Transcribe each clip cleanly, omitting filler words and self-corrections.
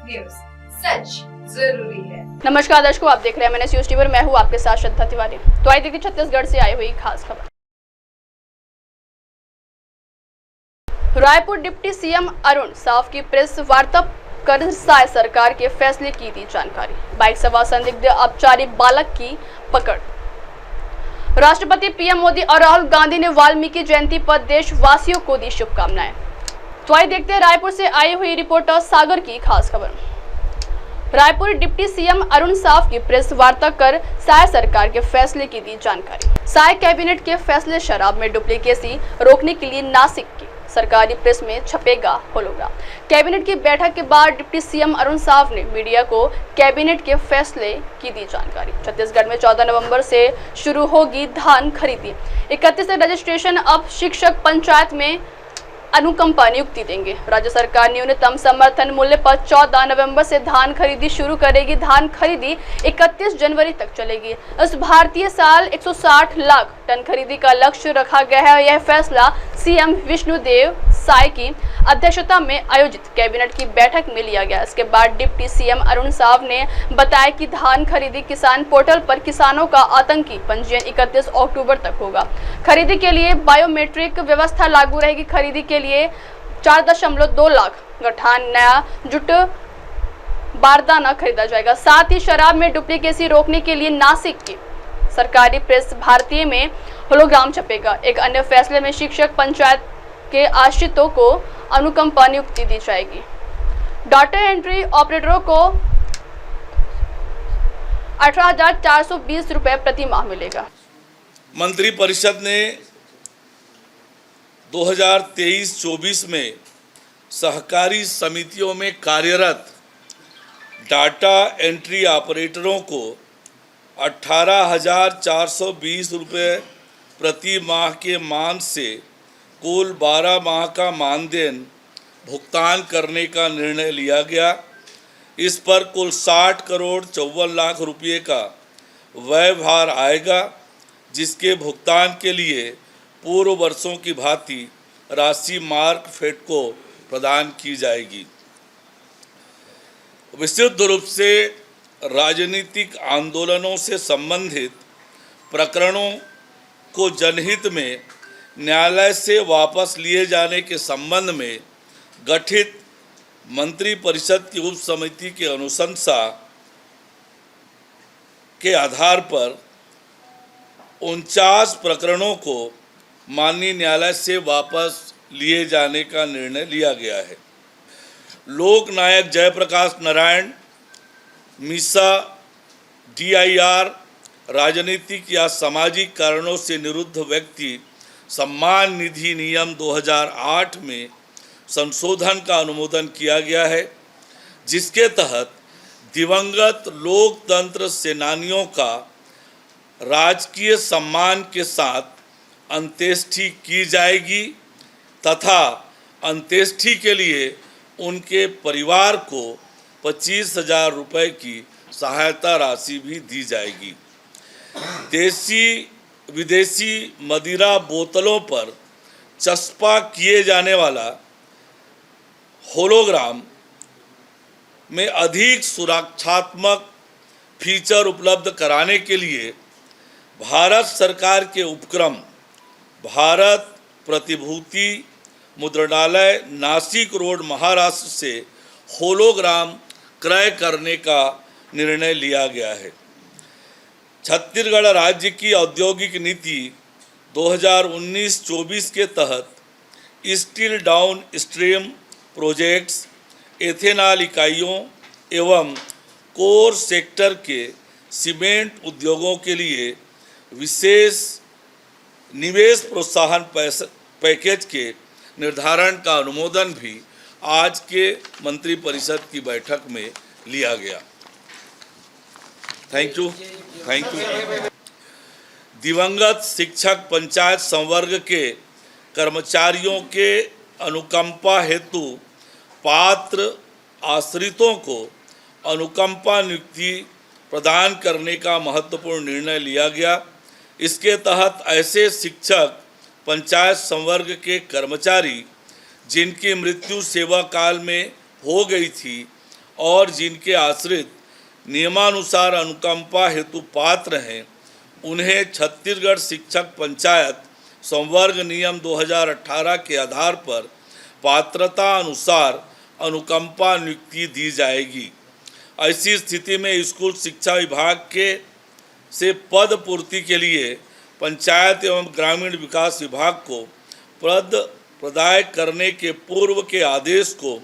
News, सच जरूरी है। नमस्कार दर्शकों, आप देख रहे हैं मैंने न्यूज टीवी। मैं हूं आपके साथ श्रद्धा तिवारी। तो आइए देखिए छत्तीसगढ़ से आई हुई खास खबर। रायपुर डिप्टी सीएम अरुण साव की प्रेस वार्ता कर साय सरकार के फैसले की दी जानकारी। बाइक सवार संदिग्ध औपचारिक बालक की पकड़। राष्ट्रपति पीएम मोदी और राहुल गांधी ने वाल्मीकि जयंती पर देशवासियों को दी शुभकामनाएं। तो आइए देखते हैं रायपुर से आई हुई रिपोर्टर सागर की खास खबर। रायपुर डिप्टी सीएम अरुण साव की प्रेस वार्ता कर साय सरकार के फैसले की दी जानकारी। साय कैबिनेट के फैसले शराब में डुप्लीकेसी रोकने के लिए नासिक की सरकारी प्रेस में छपेगा होलोग्राम। कैबिनेट की बैठक के बाद डिप्टी सीएम अरुण साव ने मीडिया को कैबिनेट के फैसले की दी जानकारी। छत्तीसगढ़ में 14 नवंबर से शुरू होगी धान खरीदी। 31 से रजिस्ट्रेशन। अब शिक्षक पंचायत में अनुकंपा नियुक्ति देंगे। राज्य सरकार न्यूनतम समर्थन मूल्य पर 14 नवंबर से धान खरीदी शुरू करेगी। धान खरीदी 31 जनवरी तक चलेगी। इस भारतीय साल 160 लाख टन खरीदी का लक्ष्य रखा गया है। यह फैसला सीएम विष्णुदेव साय की अध्यक्षता में आयोजित कैबिनेट की बैठक में लिया गया। इसके बाद डिप्टी सीएम अरुण साव ने बताया कि धान खरीदी किसान पोर्टल पर किसानों का आतंकी पंजीयन 31 अक्टूबर तक होगा। खरीदी के लिए बायोमेट्रिक व्यवस्था लागू रहेगी। खरीदी के लिए 4.2 लाख गठान नया जुट बारदाना खरीदा जाएगा। साथ ही शराब में डुप्लीकेसी रोकने के लिए नासिक की सरकारी प्रेस भारतीय में होलोग्राम छपेगा। एक अन्य फैसले में शिक्षक पंचायत के आश्रितों को अनुकंपा नियुक्ति दी जाएगी। डाटा एंट्री ऑपरेटरों को 18,420 रुपए प्रति माह मिलेगा। मंत्रिपरिषद ने 2023-24 में सहकारी समितियों में कार्यरत डाटा एंट्री ऑपरेटरों को 18,420 रुपये प्रति माह के मान से कुल 12 माह का मानदेन भुगतान करने का निर्णय लिया गया। इस पर कुल 60 करोड़ 54 लाख रुपये का व्यय भार आएगा, जिसके भुगतान के लिए पूर्व वर्षों की भांति राशि मार्क फेड को प्रदान की जाएगी। विशुद्ध रूप से राजनीतिक आंदोलनों से संबंधित प्रकरणों को जनहित में न्यायालय से वापस लिए जाने के संबंध में गठित मंत्रिपरिषद की उप समिति के अनुशंसा के आधार पर 49 प्रकरणों को माननीय न्यायालय से वापस लिए जाने का निर्णय लिया गया है। लोक नायक जयप्रकाश नारायण मीसा DIR राजनीतिक या सामाजिक कारणों से निरुद्ध व्यक्ति सम्मान निधि नियम 2008 में संशोधन का अनुमोदन किया गया है, जिसके तहत दिवंगत लोकतंत्र सेनानियों का राजकीय सम्मान के साथ अंत्येष्टि की जाएगी तथा अंत्येष्टि के लिए उनके परिवार को 25,000 रुपये की सहायता राशि भी दी जाएगी। देसी विदेशी मदिरा बोतलों पर चस्पा किए जाने वाला होलोग्राम में अधिक सुरक्षात्मक फीचर उपलब्ध कराने के लिए भारत सरकार के उपक्रम भारत प्रतिभूति मुद्रणालय नासिक रोड महाराष्ट्र से होलोग्राम क्रय करने का निर्णय लिया गया है। छत्तीसगढ़ राज्य की औद्योगिक नीति 2019-24 के तहत steel down stream projects, ethanol इकाइयों एवं कोर सेक्टर के सीमेंट उद्योगों के लिए विशेष निवेश प्रोत्साहन पैकेज के निर्धारण का अनुमोदन भी आज के मंत्रिपरिषद की बैठक में लिया गया। Thank you. दिवंगत शिक्षक पंचायत संवर्ग के कर्मचारियों के अनुकंपा हेतु पात्र आश्रितों को अनुकंपा नियुक्ति प्रदान करने का महत्वपूर्ण निर्णय लिया गया। इसके तहत ऐसे शिक्षक पंचायत संवर्ग के कर्मचारी जिनकी मृत्यु सेवा काल में हो गई थी और जिनके आश्रित नियमानुसार अनुकंपा हेतु पात्र हैं उन्हें छत्तीसगढ़ शिक्षक पंचायत संवर्ग नियम 2018 के आधार पर पात्रता अनुसार अनुकंपा नियुक्ति दी जाएगी। ऐसी स्थिति में स्कूल शिक्षा विभाग के से पद पूर्ति के लिए पंचायत एवं ग्रामीण विकास विभाग को पद प्रदाय करने के पूर्व के आदेश को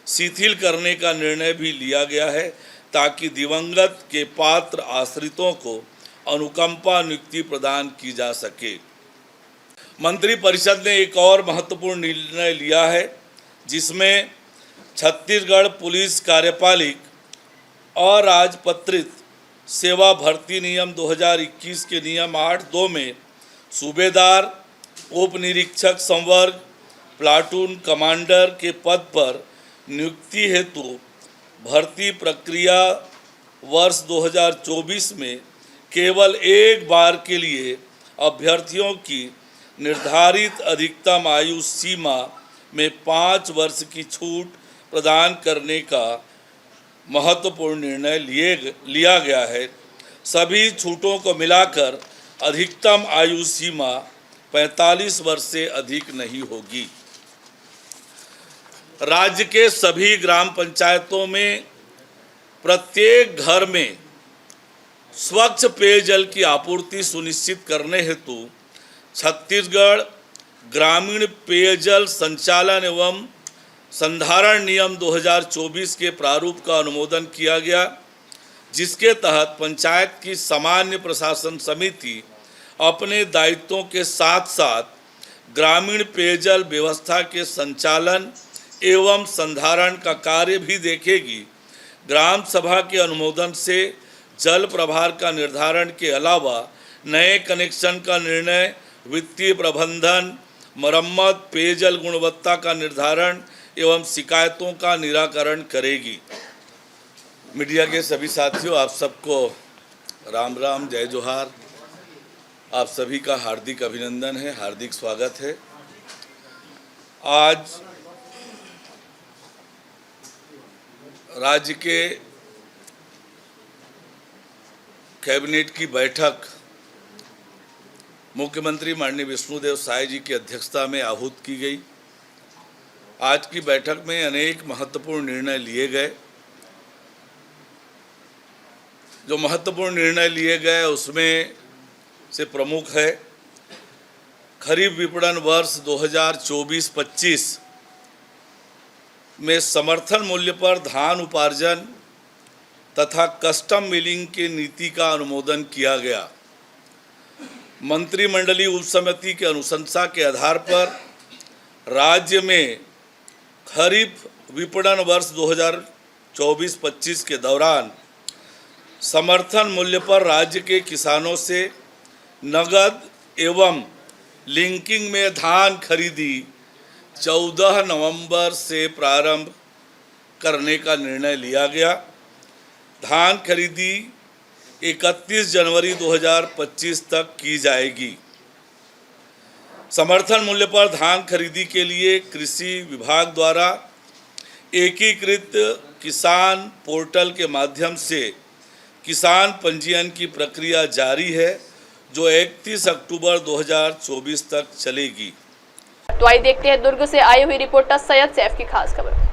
शिथिल करने का निर्णय भी लिया गया है, ताकि दिवंगत के पात्र आश्रितों को अनुकंपा नियुक्ति प्रदान की जा सके। मंत्रिपरिषद ने एक और महत्वपूर्ण निर्णय लिया है, जिसमें छत्तीसगढ़ पुलिस कार्यपालिक अराजपत्रित सेवा भर्ती नियम 2021 के नियम 8(2) में सूबेदार, उप निरीक्षक संवर्ग, प्लाटून कमांडर के पद पर नियुक्ति हेतु भर्ती प्रक्रिया वर्ष 2024 में केवल एक बार के लिए अभ्यर्थियों की निर्धारित अधिकतम आयु सीमा में 5 वर्ष की छूट प्रदान करने का महत्वपूर्ण निर्णय लिया गया है। सभी छूटों को मिलाकर अधिकतम आयु सीमा 45 वर्ष से अधिक नहीं होगी। राज्य के सभी ग्राम पंचायतों में प्रत्येक घर में स्वच्छ पेयजल की आपूर्ति सुनिश्चित करने हेतु छत्तीसगढ़ ग्रामीण पेयजल संचालन एवं संधारण नियम 2024 के प्रारूप का अनुमोदन किया गया, जिसके तहत पंचायत की सामान्य प्रशासन समिति अपने दायित्वों के साथ साथ ग्रामीण पेयजल व्यवस्था के संचालन एवं संधारण का कार्य भी देखेगी। ग्राम सभा के अनुमोदन से जल प्रभार का निर्धारण के अलावा नए कनेक्शन का निर्णय, वित्तीय प्रबंधन, मरम्मत, पेयजल गुणवत्ता का निर्धारण एवं शिकायतों का निराकरण करेगी। मीडिया के सभी साथियों, आप सबको राम राम, जय जोहार। आप सभी का हार्दिक अभिनंदन है, हार्दिक स्वागत है। आज राज्य के कैबिनेट की बैठक मुख्यमंत्री माननीय विष्णुदेव साय जी की अध्यक्षता में आहूत की गई। आज की बैठक में अनेक महत्वपूर्ण निर्णय लिए गए। जो महत्वपूर्ण निर्णय लिए गए उसमें से प्रमुख है खरीफ विपणन वर्ष 2024-25 में समर्थन मूल्य पर धान उपार्जन तथा कस्टम मिलिंग की नीति का अनुमोदन किया गया। मंत्रिमंडलीय उप समिति के अनुशंसा के आधार पर राज्य में खरीफ विपणन वर्ष 2024-25 के दौरान समर्थन मूल्य पर राज्य के किसानों से नगद एवं लिंकिंग में धान खरीदी 14 नवंबर से प्रारंभ करने का निर्णय लिया गया। धान खरीदी 31 जनवरी 2025 तक की जाएगी। समर्थन मूल्य पर धान खरीदी के लिए कृषि विभाग द्वारा एकीकृत किसान पोर्टल के माध्यम से किसान पंजीयन की प्रक्रिया जारी है, जो 31 अक्टूबर 2024 तक चलेगी। तो आइए देखते हैं दुर्ग से आई हुई रिपोर्टर सैयद सैफ की खास खबर।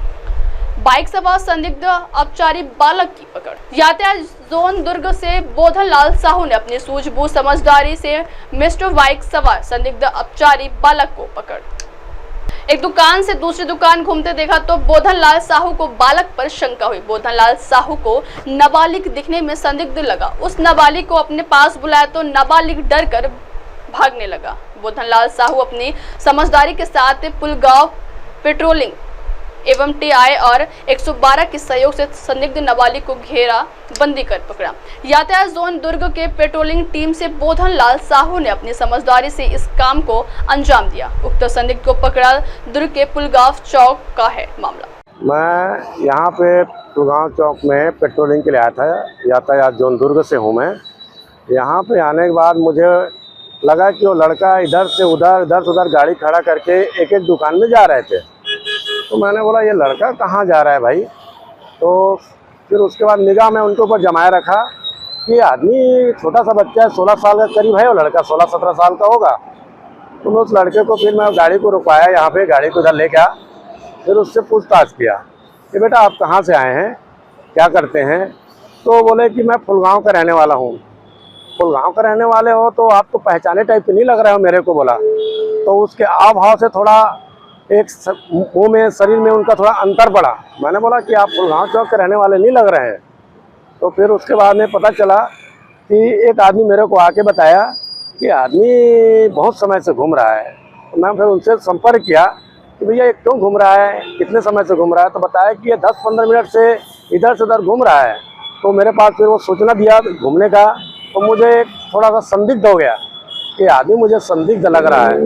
बाइक सवार संदिग्ध अपचारी बालक की पकड़। यातायात जोन दुर्ग से बोधन लाल साहू ने अपनी सूझबूझ समझदारी से मिस्टर बाइक सवार संदिग्ध अपचारी बालक को पकड़। एक दुकान से दूसरी दुकान घूमते देखा तो बोधन लाल साहू को बालक पर शंका हुई। बोधन लाल साहू को नाबालिग दिखने में संदिग्ध लगा। उस नाबालिग को अपने पास बुलाया तो नाबालिग डर कर भागने लगा। बोधन लाल साहू अपनी समझदारी के साथ पुलगांव पेट्रोलिंग एवं टीआई और 112 के सहयोग से संदिग्ध नाबालिग को घेरा बंदी कर पकड़ा। यातायात जोन दुर्ग के पेट्रोलिंग टीम से बोधन लाल साहू ने अपनी समझदारी से इस काम को अंजाम दिया। उक्त संदिग्ध को पकड़ा। दुर्ग के पुलगांव चौक का है मामला। मैं यहाँ पे पुलगांव चौक में पेट्रोलिंग के लिए आया था। यातायात जोन दुर्ग से हूँ मैं। यहाँ पे आने के बाद मुझे लगा कि वो लड़का इधर से उधर गाड़ी खड़ा करके एक दुकान में जा रहे थे। तो मैंने बोला ये लड़का कहाँ जा रहा है भाई। तो फिर उसके बाद निगाह में उनके ऊपर जमाए रखा कि आदमी छोटा सा बच्चा है, 16 साल का करीब है, वो लड़का 16-17 साल का होगा। तो मैं उस लड़के को फिर मैं गाड़ी को रुकवाया, यहाँ पे गाड़ी को इधर ले गया, फिर उससे पूछताछ किया कि बेटा आप कहाँ से आए हैं, क्या करते हैं। तो बोले कि मैं फुलगांव का रहने वाला हूँ। फुलगांव का रहने वाले हो तो आप तो पहचाने टाइप के नहीं लग रहे हो मेरे को, बोला। तो उसके आव भाव से थोड़ा एक मुँह में, शरीर में उनका थोड़ा अंतर पड़ा। मैंने बोला कि आप फुलगांव चौक के रहने वाले नहीं लग रहे हैं। तो फिर उसके बाद में पता चला कि एक आदमी मेरे को आके बताया कि आदमी बहुत समय से घूम रहा है। तो मैं फिर उनसे संपर्क किया कि भैया ये क्यों घूम रहा है, कितने समय से घूम रहा है। तो बताया कि ये 10-15 मिनट से इधर से उधर घूम रहा है। तो मेरे पास फिर वो सूचना दिया घूमने का, तो मुझे थोड़ा सा संदिग्ध हो गया कि आदमी मुझे संदिग्ध लग रहा है।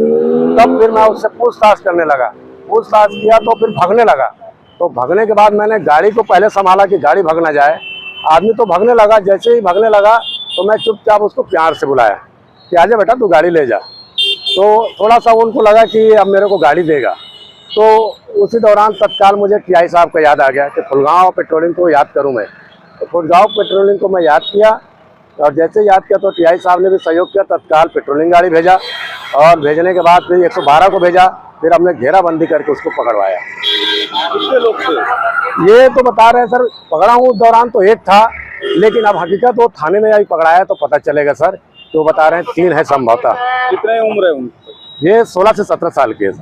तब फिर मैं उससे पूछताछ करने लगा। पूछताछ किया तो फिर भागने लगा। तो भागने के बाद मैंने गाड़ी को पहले संभाला कि गाड़ी भाग ना जाए। आदमी तो भागने लगा, जैसे ही भागने लगा तो मैं चुपचाप उसको प्यार से बुलाया कि आजा बेटा तू गाड़ी ले जा। तो थोड़ा सा उनको लगा कि अब मेरे को गाड़ी देगा। तो उसी दौरान तत्काल मुझे टीआई साहब का याद आ गया कि फुलगांव पेट्रोलिंग को याद करूं मैं। तो फुलगांव पेट्रोलिंग को मैं याद किया, और जैसे याद किया तो टीआई साहब ने भी सहयोग किया, तत्काल पेट्रोलिंग गाड़ी भेजा, और भेजने के बाद फिर 112 को भेजा। फिर हमने घेराबंदी करके उसको पकड़वाया। कितने लोग थे? ये तो बता रहे हैं सर, पकड़ा हूँ उस दौरान तो एक था, लेकिन अब हकीकत वो थाने में अभी पकड़ाया तो पता चलेगा सर। तो बता रहे हैं 3 है संभवतः। कितने उम्र है उनकी? ये 16 से 17 साल के है।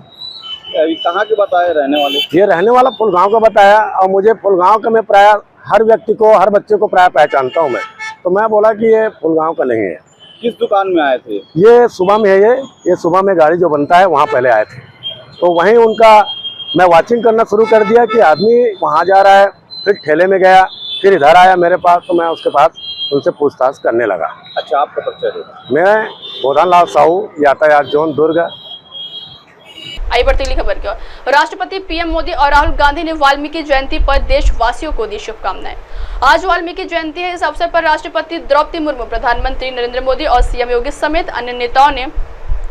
अभी कहाँ के बताए रहने वाले? ये रहने वाला फुलगांव का बताया, और मुझे फुलगांव का मैं प्राय हर व्यक्ति को, हर बच्चे को प्राय पहचानता हूँ मैं। तो मैं बोला कि ये फुलगांव का नहीं है। किस दुकान में आए थे? ये सुबह में है, ये सुबह में गाड़ी जो बनता है वहाँ पहले आए थे। तो वहीं उनका मैं वाचिंग करना शुरू कर दिया कि आदमी वहाँ जा रहा है। फिर ठेले में गया, फिर इधर आया मेरे पास, तो मैं उसके पास उनसे पूछताछ करने लगा। अच्छा, आपका परिचय दो। मैं बोधान लाल साहू, यातायात जोन दुर्ग। आइए बढ़ते अगली खबर की ओर। राष्ट्रपति पीएम मोदी और राहुल गांधी ने वाल्मीकि जयंती पर देशवासियों को दी शुभकामनाएं। आज वाल्मीकि जयंती है। इस अवसर पर राष्ट्रपति द्रौपदी मुर्मू, प्रधानमंत्री नरेंद्र मोदी और सीएम योगी समेत अन्य नेताओं ने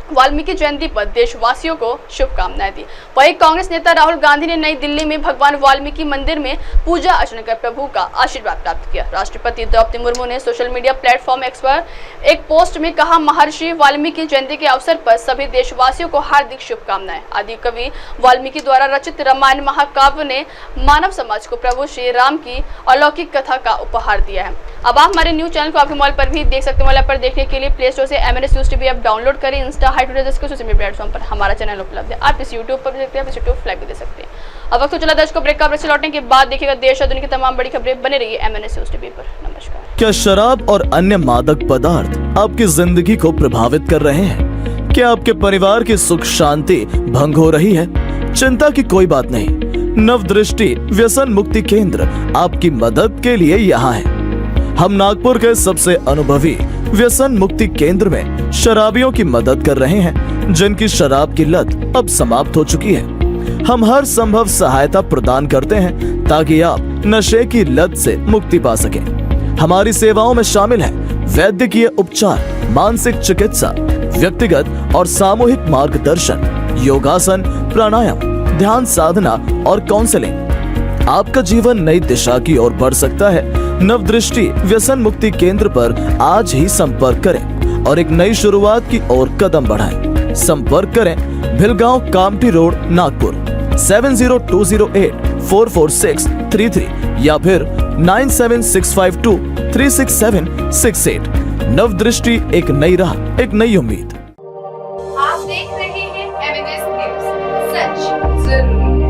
वाल्मीकि जयंती पर देशवासियों को शुभकामनाएं दी। वहीं कांग्रेस नेता राहुल गांधी ने नई दिल्ली में भगवान वाल्मीकि मंदिर में पूजा अर्चना कर प्रभु का आशीर्वाद प्राप्त किया। राष्ट्रपति द्रौपदी मुर्मू ने सोशल मीडिया प्लेटफॉर्म एक्स पर एक पोस्ट में कहा, महर्षि वाल्मीकि जयंती के अवसर पर सभी देशवासियों को हार्दिक शुभकामनाएं। आदि कवि वाल्मीकि द्वारा रचित रामायण महाकाव्य ने मानव समाज को प्रभु श्री राम की अलौकिक कथा का उपहार दिया है। अब आप हमारे न्यूज चैनल को आपके मोबाइल पर भी देख सकते हैं। मोबाइल पर देखने के लिए प्ले स्टोर से MNS News TV app download करें। इंस्टा हाई टुडे के सोशल मीडिया प्लेटफॉर्म पर हमारा चैनल उपलब्ध है। आप इस यूट्यूब पर भी देखते हैं, यूट्यूब फ्लैग भी दे सकते हैं। अब वक्त तो चला दर्शकों ब्रेक का। ब्रेक लौटने के बाद देखिएगा देश और दुनिया की तमाम बड़ी खबरें। बने रहिए MNS News TV पर। नमस्कार। क्या शराब और अन्य मादक पदार्थ आपकी जिंदगी को प्रभावित कर रहे हैं? क्या आपके परिवार की सुख शांति भंग हो रही है? चिंता की कोई बात नहीं। नवदृष्टि व्यसन मुक्ति केंद्र आपकी मदद के लिए यहाँ है। हम नागपुर के सबसे अनुभवी व्यसन मुक्ति केंद्र में शराबियों की मदद कर रहे हैं, जिनकी शराब की लत अब समाप्त हो चुकी है। हम हर संभव सहायता प्रदान करते हैं ताकि आप नशे की लत से मुक्ति पा सकें। हमारी सेवाओं में शामिल है वैद्यकीय उपचार, मानसिक चिकित्सा, व्यक्तिगत और सामूहिक मार्गदर्शन, योगासन, प्राणायाम, ध्यान साधना और काउंसलिंग। आपका जीवन नई दिशा की ओर बढ़ सकता है। नवदृष्टि व्यसन मुक्ति केंद्र पर आज ही संपर्क करें और एक नई शुरुआत की ओर कदम बढ़ाएं। संपर्क करें भिलगांव कामठी रोड, नागपुर 7020844633 या फिर 9765236768। नवदृष्टि, एक नई राह, एक नई उम्मीद। आप देख रहे हैं MNS न्यूज, सच जरूरी है।